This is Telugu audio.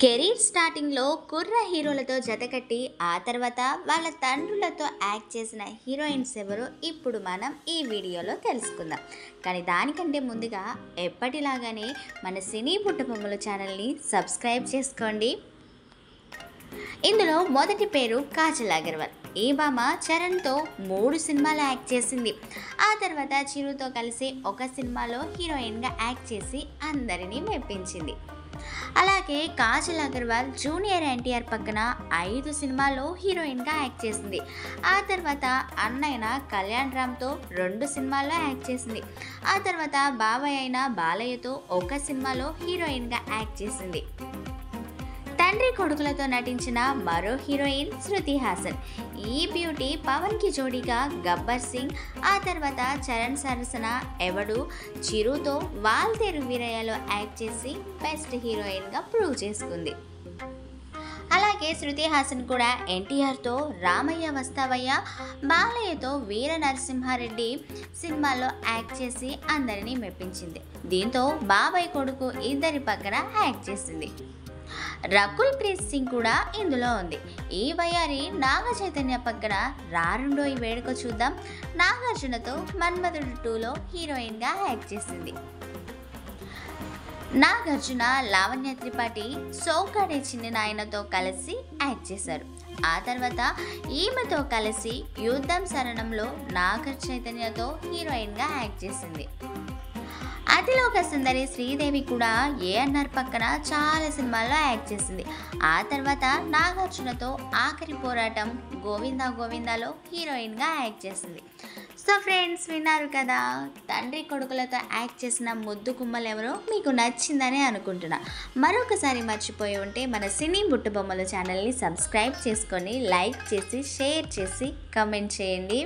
కెరీర్ స్టార్టింగ్లో కుర్ర హీరోలతో జతకట్టి ఆ తర్వాత వాళ్ళ తండ్రులతో యాక్ట్ చేసిన హీరోయిన్స్ ఎవరో ఇప్పుడు మనం ఈ వీడియోలో తెలుసుకుందాం. కానీ దానికంటే ముందుగా ఎప్పటిలాగానే మన సినీ పుట్టబొమ్మల ఛానల్ని సబ్స్క్రైబ్ చేసుకోండి. ఇందులో మొదటి పేరు కాజల్ అగర్వాల్. ఈ భామ చరణ్తో 3 సినిమాలు యాక్ట్ చేసింది. ఆ తర్వాత చిరుతో కలిసి ఒక సినిమాలో హీరోయిన్గా యాక్ట్ చేసి అందరినీ మెప్పించింది. అలాగే కాజల్ అగర్వాల్ జూనియర్ ఎన్టీఆర్ పక్కన 5 సినిమాల్లో హీరోయిన్గా యాక్ట్ చేసింది. ఆ తర్వాత అన్నయ్య కళ్యాణ్ రామ్తో 2 సినిమాల్లో యాక్ట్ చేసింది. ఆ తర్వాత బాబాయ్ అయిన బాలయ్యతో ఒక సినిమాలో హీరోయిన్గా యాక్ట్ చేసింది. తండ్రి కొడుకులతో నటించిన మరో హీరోయిన్ శృతి హాసన్. ఈ బ్యూటీ పవన్కి జోడీగా గబ్బర్ సింగ్, ఆ తర్వాత చరణ్ సరసన ఎవడు, చిరుతో వాల్తేరు వీరయ్యలో యాక్ట్ చేసి బెస్ట్ హీరోయిన్గా ప్రూవ్ చేసుకుంది. అలాగే శృతి హాసన్ కూడా ఎన్టీఆర్తో రామయ్య వస్తావయ్య, బాలయ్యతో వీర నరసింహారెడ్డి సినిమాల్లో యాక్ట్ చేసి అందరినీ మెప్పించింది. దీంతో బాబాయ్ కొడుకు ఇద్దరి పక్కన యాక్ట్ చేసింది. రకుల్ ప్రీత్ సింగ్ కూడా ఇందులో ఉంది. ఈ వయారి నాగ చైతన్య పక్కన రారుండోయి వేడుక చూద్దాం నాగార్జునతో మన్మధుడు 2లో హీరోయిన్గా యాక్ట్ చేసింది. నాగార్జున లావణ్య త్రిపాఠి సోకాడే చిన్ని నాయనతో కలిసి యాక్ట్ చేశారు. ఆ తర్వాత ఈమెతో కలిసి యుద్ధం శరణంలో నాగ చైతన్యతో హీరోయిన్గా యాక్ట్ చేసింది. అతిలోక సుందరి శ్రీదేవి కూడా ఏఎన్ఆర్ పక్కన చాలా సినిమాల్లో యాక్ట్ చేసింది. ఆ తర్వాత నాగార్జునతో ఆఖరి పోరాటం, గోవిందా గోవిందాలో హీరోయిన్గా యాక్ట్ చేసింది. సో ఫ్రెండ్స్, విన్నారు కదా, తండ్రి కొడుకులతో యాక్ట్ చేసిన ముద్దు కుమ్మలు ఎవరో మీకు నచ్చిందని అనుకుంటున్నా. మరొకసారి మర్చిపోయి ఉంటే మన సినీ బుట్టబొమ్మల ఛానల్ని సబ్స్క్రైబ్ చేసుకొని లైక్ చేసి షేర్ చేసి కమెంట్ చేయండి.